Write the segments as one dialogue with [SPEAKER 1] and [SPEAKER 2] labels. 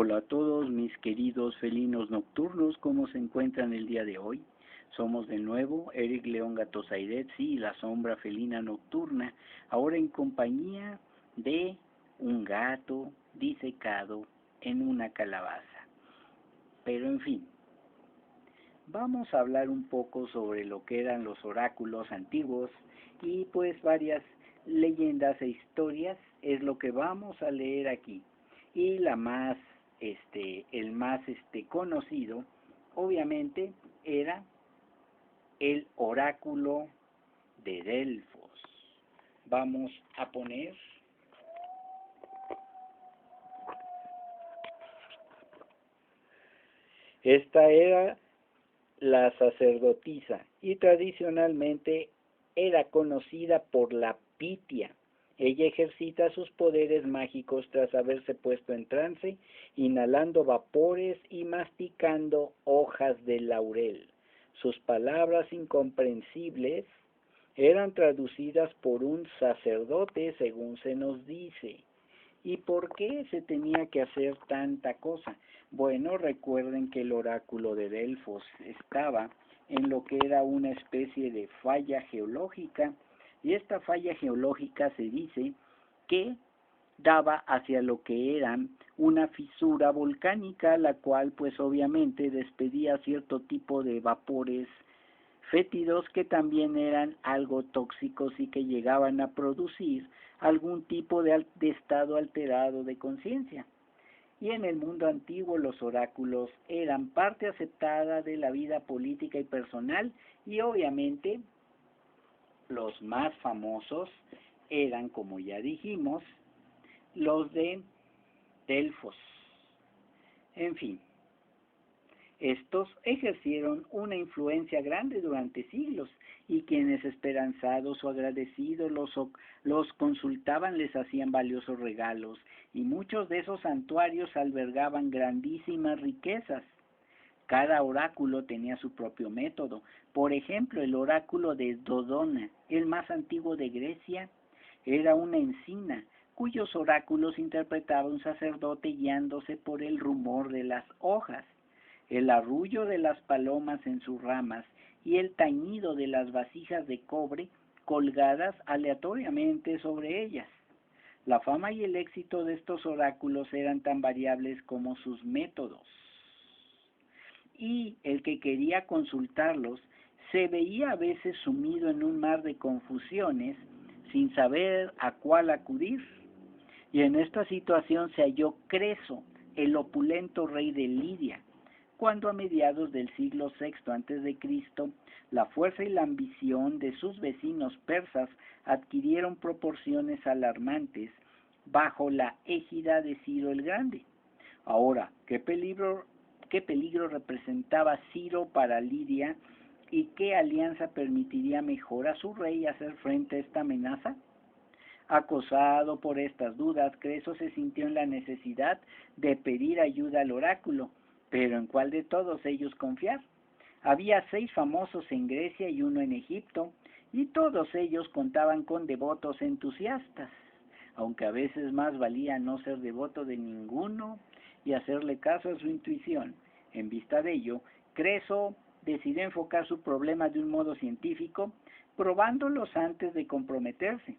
[SPEAKER 1] Hola a todos mis queridos felinos nocturnos, ¿cómo se encuentran el día de hoy? Somos de nuevo Eric León Gatosairetsi y la sombra felina nocturna, ahora en compañía de un gato disecado en una calabaza. Pero en fin, vamos a hablar un poco sobre lo que eran los oráculos antiguos y pues varias leyendas e historias es lo que vamos a leer aquí. Y el más conocido, obviamente, era el oráculo de Delfos. Vamos a poner esta era la sacerdotisa y tradicionalmente era conocida por la Pitia. Ella ejercita sus poderes mágicos tras haberse puesto en trance, inhalando vapores y masticando hojas de laurel. Sus palabras incomprensibles eran traducidas por un sacerdote, según se nos dice. ¿Y por qué se tenía que hacer tanta cosa? Bueno, recuerden que el oráculo de Delfos estaba en lo que era una especie de falla geológica, y esta falla geológica se dice que daba hacia lo que era una fisura volcánica, la cual pues obviamente despedía cierto tipo de vapores fétidos que también eran algo tóxicos y que llegaban a producir algún tipo de estado alterado de conciencia. Y en el mundo antiguo los oráculos eran parte aceptada de la vida política y personal, y obviamente los más famosos eran, como ya dijimos, los de Delfos. En fin, estos ejercieron una influencia grande durante siglos, y quienes esperanzados o agradecidos los consultaban les hacían valiosos regalos, y muchos de esos santuarios albergaban grandísimas riquezas. Cada oráculo tenía su propio método. Por ejemplo, el oráculo de Dodona, el más antiguo de Grecia, era una encina, cuyos oráculos interpretaba un sacerdote guiándose por el rumor de las hojas, el arrullo de las palomas en sus ramas y el tañido de las vasijas de cobre colgadas aleatoriamente sobre ellas. La fama y el éxito de estos oráculos eran tan variables como sus métodos, y el que quería consultarlos se veía a veces sumido en un mar de confusiones sin saber a cuál acudir. Y en esta situación se halló Creso, el opulento rey de Lidia, cuando a mediados del siglo VI a.C., la fuerza y la ambición de sus vecinos persas adquirieron proporciones alarmantes bajo la égida de Ciro el Grande. Ahora, ¿qué peligro representaba Ciro para Lidia, y qué alianza permitiría mejor a su rey hacer frente a esta amenaza? Acosado por estas dudas, Creso se sintió en la necesidad de pedir ayuda al oráculo, pero ¿en cuál de todos ellos confiar? Había 6 famosos en Grecia y 1 en Egipto, y todos ellos contaban con devotos entusiastas, aunque a veces más valía no ser devoto de ninguno y hacerle caso a su intuición. En vista de ello, Creso decidió enfocar su problema de un modo científico, probándolos antes de comprometerse.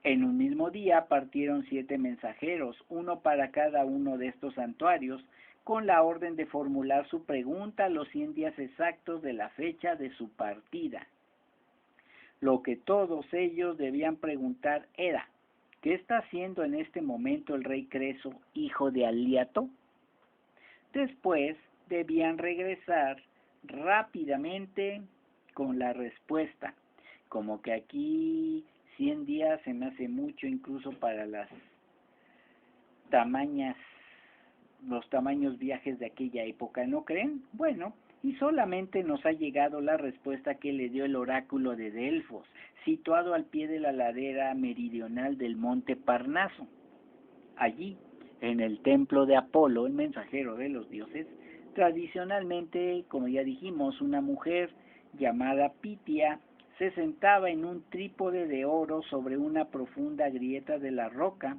[SPEAKER 1] En un mismo día partieron 7 mensajeros, uno para cada uno de estos santuarios, con la orden de formular su pregunta a los 100 días exactos de la fecha de su partida. Lo que todos ellos debían preguntar era: ¿qué está haciendo en este momento el rey Creso, hijo de Aliato? Después debían regresar rápidamente con la respuesta. Como que aquí 100 días se me hace mucho, incluso para los tamaños viajes de aquella época, ¿no creen? Bueno, y solamente nos ha llegado la respuesta que le dio el oráculo de Delfos, situado al pie de la ladera meridional del monte Parnaso. Allí, en el templo de Apolo, el mensajero de los dioses, tradicionalmente, como ya dijimos, una mujer llamada Pitia se sentaba en un trípode de oro sobre una profunda grieta de la roca,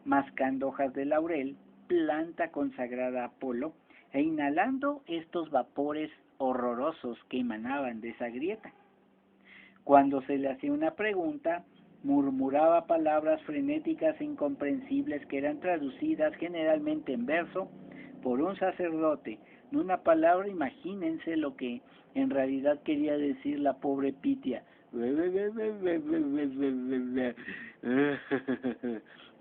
[SPEAKER 1] mascando hojas de laurel, planta consagrada a Apolo e inhalando estos vapores horrorosos que emanaban de esa grieta. Cuando se le hacía una pregunta, murmuraba palabras frenéticas e incomprensibles que eran traducidas generalmente en verso por un sacerdote. En una palabra, imagínense lo que en realidad quería decir la pobre Pitia.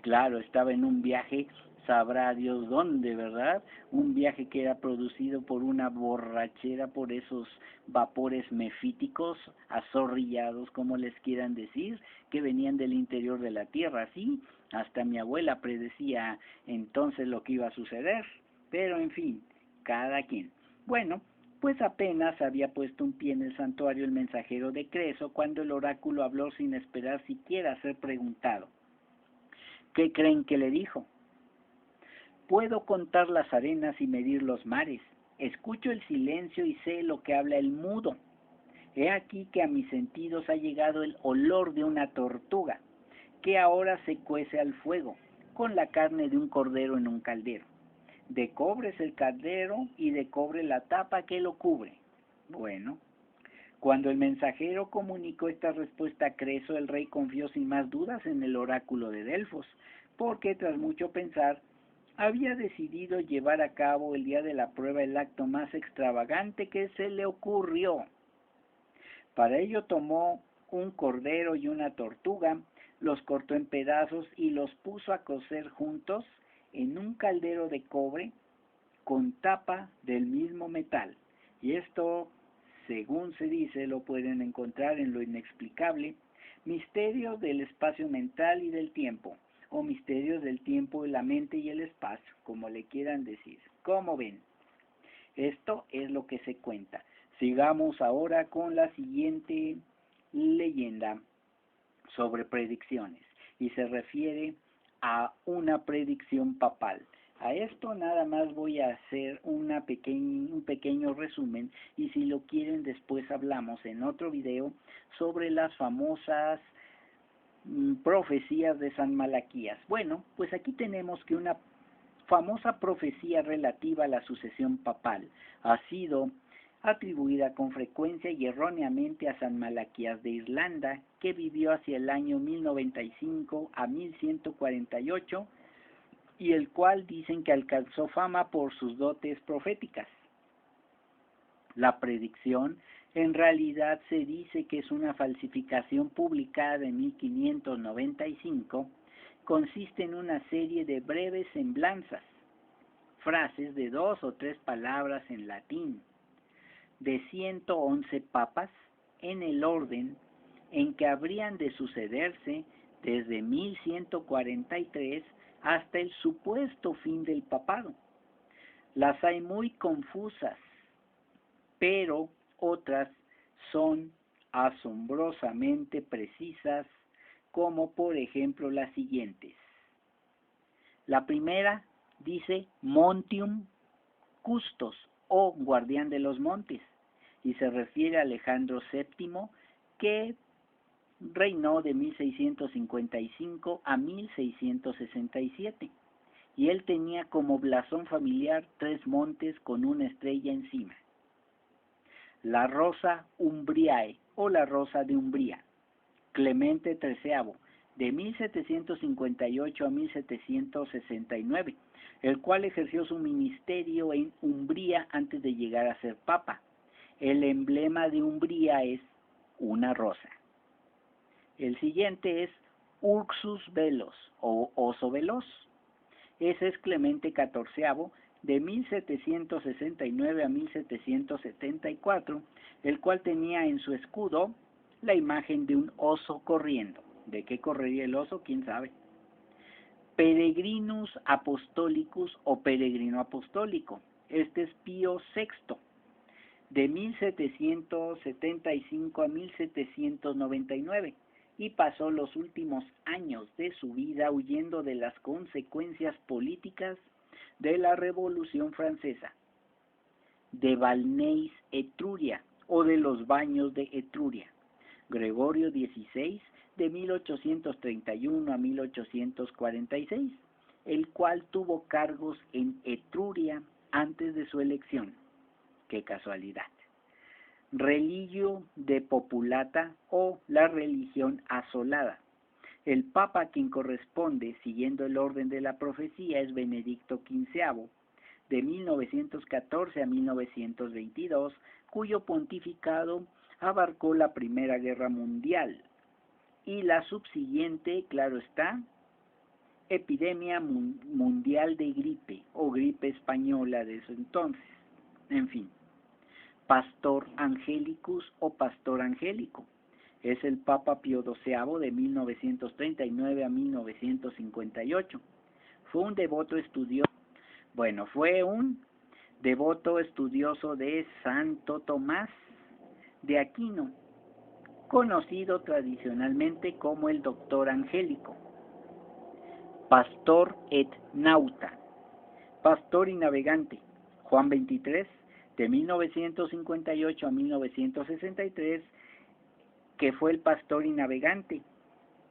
[SPEAKER 1] Claro, estaba en un viaje, sabrá Dios dónde, ¿verdad? Un viaje que era producido por una borrachera, por esos vapores mefíticos, azorrillados, como les quieran decir, que venían del interior de la tierra. Sí, hasta mi abuela predecía entonces lo que iba a suceder. Pero en fin, cada quien. Bueno, pues apenas había puesto un pie en el santuario el mensajero de Creso cuando el oráculo habló sin esperar siquiera ser preguntado. ¿Qué creen que le dijo? Puedo contar las arenas y medir los mares. Escucho el silencio y sé lo que habla el mudo. He aquí que a mis sentidos ha llegado el olor de una tortuga, que ahora se cuece al fuego, con la carne de un cordero en un caldero. De cobre es el caldero y de cobre la tapa que lo cubre. Bueno, cuando el mensajero comunicó esta respuesta a Creso, el rey confió sin más dudas en el oráculo de Delfos, porque tras mucho pensar, había decidido llevar a cabo el día de la prueba el acto más extravagante que se le ocurrió. Para ello tomó un cordero y una tortuga, los cortó en pedazos y los puso a cocer juntos en un caldero de cobre con tapa del mismo metal. Y esto, según se dice, lo pueden encontrar en Lo Inexplicable, Misterios del Espacio Mental y del Tiempo, o Misterios del Tiempo, la Mente y el Espacio, como le quieran decir. ¿Cómo ven? Esto es lo que se cuenta. Sigamos ahora con la siguiente leyenda sobre predicciones, y se refiere a una predicción papal. A esto nada más voy a hacer un pequeño resumen, y si lo quieren después hablamos en otro video sobre las famosas profecías de San Malaquías. Bueno, pues aquí tenemos que una famosa profecía relativa a la sucesión papal ha sido atribuida con frecuencia y erróneamente a San Malaquías de Irlanda, que vivió hacia el año 1095 a 1148, y el cual dicen que alcanzó fama por sus dotes proféticas. La predicción en realidad se dice que es una falsificación publicada en 1595, consiste en una serie de breves semblanzas, frases de 2 o 3 palabras en latín, de 111 papas en el orden en que habrían de sucederse desde 1143 hasta el supuesto fin del papado. Las hay muy confusas, pero otras son asombrosamente precisas, como por ejemplo las siguientes. La primera dice Montium Custos, o guardián de los montes, y se refiere a Alejandro VII, que reinó de 1655 a 1667, y él tenía como blasón familiar 3 montes con una estrella encima. La rosa Umbriae, o la rosa de Umbría, Clemente XIII, de 1758 a 1769, el cual ejerció su ministerio en Umbría antes de llegar a ser papa. El emblema de Umbría es una rosa. El siguiente es Ursus Velos, o oso veloz. Ese es Clemente XIV, de 1769 a 1774, el cual tenía en su escudo la imagen de un oso corriendo. ¿De qué correría el oso? ¿Quién sabe? Peregrinus Apostolicus, o peregrino apostólico. Este es Pío VI, de 1775 a 1799, y pasó los últimos años de su vida huyendo de las consecuencias políticas de la Revolución Francesa, de Balneis Etruria, o de los baños de Etruria. Gregorio XVI, de 1831 a 1846, el cual tuvo cargos en Etruria antes de su elección. ¡Qué casualidad! Religio de Populata o la religión asolada. El papa a quien corresponde, siguiendo el orden de la profecía, es Benedicto XV, de 1914 a 1922, cuyo pontificado abarcó la Primera Guerra Mundial y la subsiguiente, claro está, epidemia mundial de gripe o gripe española de ese entonces. En fin, Pastor Angelicus o Pastor Angélico. Es el Papa Pío XII de 1939 a 1958. Fue un devoto estudioso de Santo Tomás de Aquino, conocido tradicionalmente como el Doctor Angélico. Pastor et nauta, pastor y navegante. Juan XXIII, de 1958 a 1963, que fue el pastor y navegante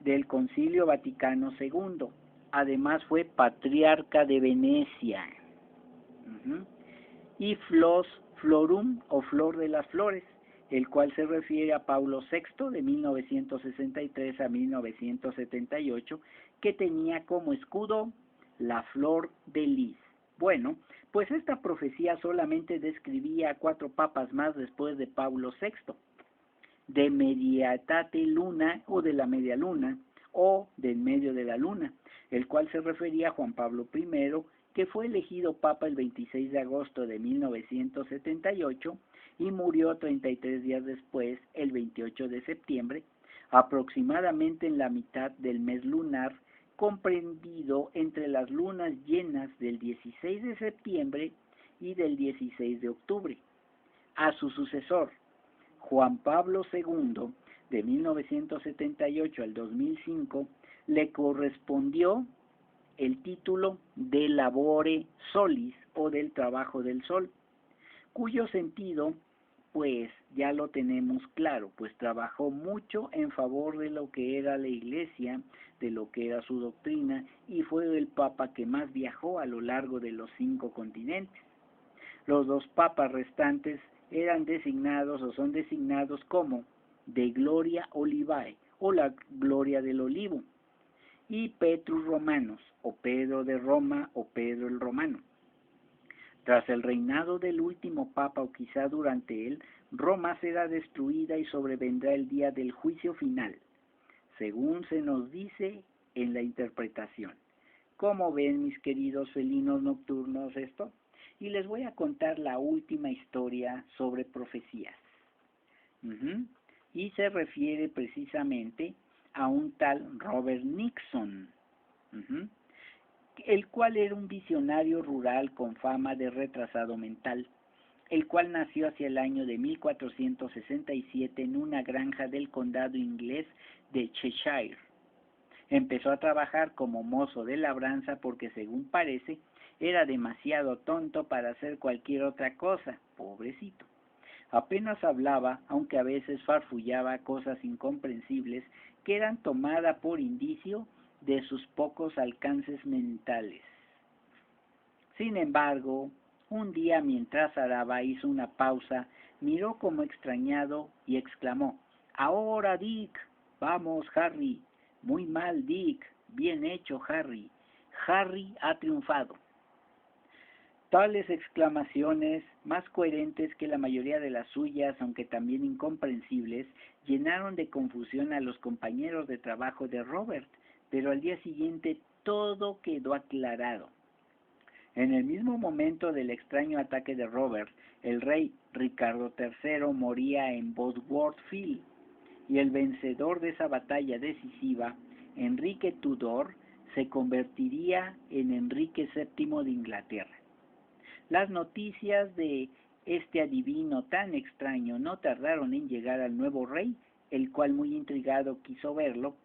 [SPEAKER 1] del Concilio Vaticano II. Además fue patriarca de Venecia. Y Flos Florum o Flor de las Flores, el cual se refiere a Pablo VI de 1963 a 1978, que tenía como escudo la flor de lis. Bueno, pues esta profecía solamente describía a 4 papas más después de Pablo VI, de Mediatate Luna o de la media luna, o del medio de la luna, el cual se refería a Juan Pablo I, que fue elegido papa el 26 de agosto de 1978 y murió 33 días después, el 28 de septiembre, aproximadamente en la mitad del mes lunar, comprendido entre las lunas llenas del 16 de septiembre y del 16 de octubre. A su sucesor, Juan Pablo II, de 1978 al 2005, le correspondió el título de Labore Solis o del trabajo del sol, cuyo sentido pues ya lo tenemos claro, pues trabajó mucho en favor de lo que era la Iglesia, de lo que era su doctrina, y fue el papa que más viajó a lo largo de los 5 continentes. Los 2 papas restantes eran designados o son designados como de Gloria Olivae o la gloria del olivo, y Petrus Romanos o Pedro de Roma o Pedro el Romano. Tras el reinado del último papa o quizá durante él, Roma será destruida y sobrevendrá el día del juicio final, según se nos dice en la interpretación. ¿Cómo ven, mis queridos felinos nocturnos, esto? Y les voy a contar la última historia sobre profecías. Y se refiere precisamente a un tal Robert Nixon, el cual era un visionario rural con fama de retrasado mental, el cual nació hacia el año de 1467 en una granja del condado inglés de Cheshire. Empezó a trabajar como mozo de labranza porque, según parece, era demasiado tonto para hacer cualquier otra cosa, pobrecito. Apenas hablaba, aunque a veces farfullaba cosas incomprensibles que eran tomadas por indicio de sus pocos alcances mentales. Sin embargo, un día mientras araba hizo una pausa, miró como extrañado y exclamó: «Ahora, Dick, vamos, Harry». «Muy mal, Dick, bien hecho, Harry. Harry ha triunfado». Tales exclamaciones, más coherentes que la mayoría de las suyas, aunque también incomprensibles, llenaron de confusión a los compañeros de trabajo de Robert, pero al día siguiente todo quedó aclarado. En el mismo momento del extraño ataque de Robert, el rey Ricardo III moría en Bosworth Field, y el vencedor de esa batalla decisiva, Enrique Tudor, se convertiría en Enrique VII de Inglaterra. Las noticias de este adivino tan extraño no tardaron en llegar al nuevo rey, el cual, muy intrigado, quiso verlo,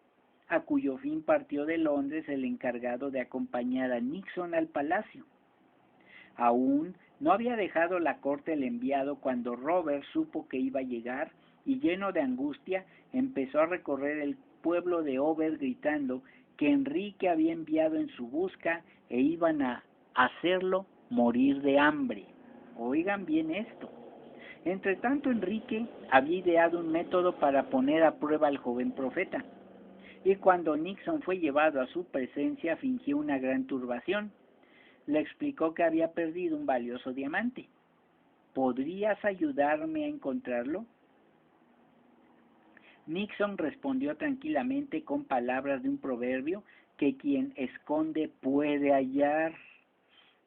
[SPEAKER 1] a cuyo fin partió de Londres el encargado de acompañar a Nixon al palacio. Aún no había dejado la corte el enviado cuando Robert supo que iba a llegar y, lleno de angustia, empezó a recorrer el pueblo de Over gritando que Enrique había enviado en su busca e iban a hacerlo morir de hambre. Oigan bien esto. Entre tanto, Enrique había ideado un método para poner a prueba al joven profeta, y cuando Nixon fue llevado a su presencia fingió una gran turbación. Le explicó que había perdido un valioso diamante. ¿Podrías ayudarme a encontrarlo? Nixon respondió tranquilamente con palabras de un proverbio que quien esconde puede hallar.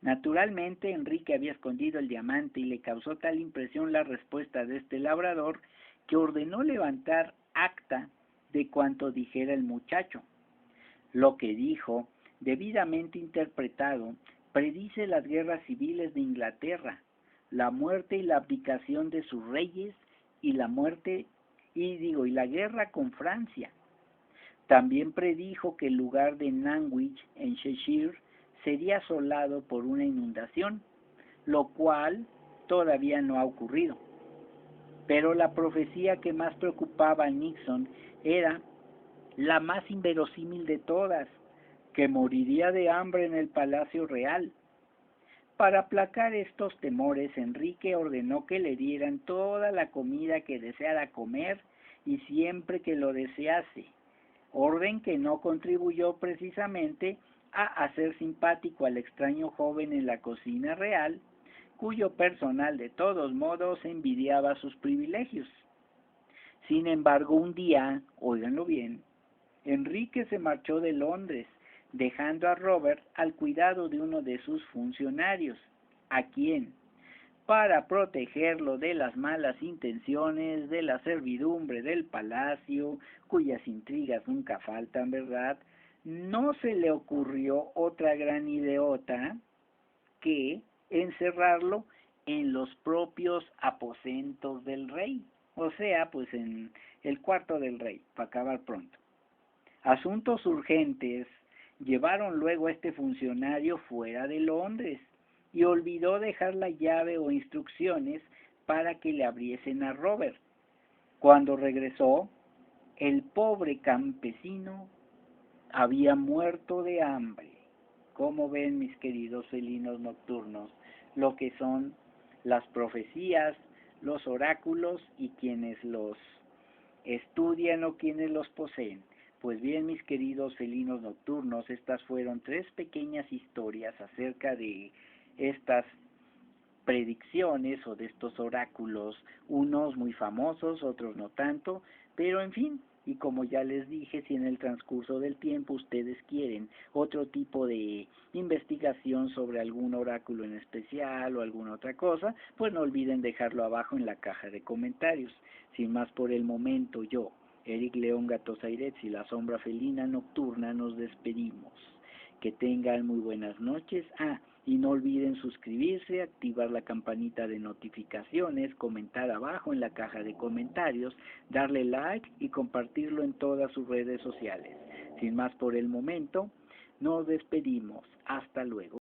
[SPEAKER 1] Naturalmente, Enrique había escondido el diamante y le causó tal impresión la respuesta de este labrador que ordenó levantar acta de cuanto dijera el muchacho. Lo que dijo, debidamente interpretado, predice las guerras civiles de Inglaterra, la muerte y la abdicación de sus reyes y la guerra con Francia. También predijo que el lugar de Nantwich en Cheshire sería asolado por una inundación, lo cual todavía no ha ocurrido. Pero la profecía que más preocupaba a Nixon era la más inverosímil de todas, que moriría de hambre en el Palacio Real. Para aplacar estos temores, Enrique ordenó que le dieran toda la comida que deseara comer y siempre que lo desease, orden que no contribuyó precisamente a hacer simpático al extraño joven en la cocina real, cuyo personal de todos modos envidiaba sus privilegios. Sin embargo, un día, óiganlo bien, Enrique se marchó de Londres, dejando a Robert al cuidado de uno de sus funcionarios, a quien, para protegerlo de las malas intenciones de la servidumbre del palacio, cuyas intrigas nunca faltan, ¿verdad?, no se le ocurrió otra gran ideota que encerrarlo en los propios aposentos del rey, o sea, pues en el cuarto del rey, para acabar pronto. Asuntos urgentes llevaron luego a este funcionario fuera de Londres y olvidó dejar la llave o instrucciones para que le abriesen a Robert. Cuando regresó, el pobre campesino había muerto de hambre. ¿Cómo ven, mis queridos felinos nocturnos, lo que son las profecías, los oráculos y quienes los estudian o quienes los poseen? Pues bien, mis queridos felinos nocturnos, estas fueron 3 pequeñas historias acerca de estas predicciones o de estos oráculos, unos muy famosos, otros no tanto, pero en fin, y como ya les dije, si en el transcurso del tiempo ustedes quieren otro tipo de investigación sobre algún oráculo en especial o alguna otra cosa, pues no olviden dejarlo abajo en la caja de comentarios. Sin más por el momento, yo, Eric León Gatosairetz y la sombra felina nocturna nos despedimos. Que tengan muy buenas noches. Y no olviden suscribirse, activar la campanita de notificaciones, comentar abajo en la caja de comentarios, darle like y compartirlo en todas sus redes sociales. Sin más por el momento, nos despedimos. Hasta luego.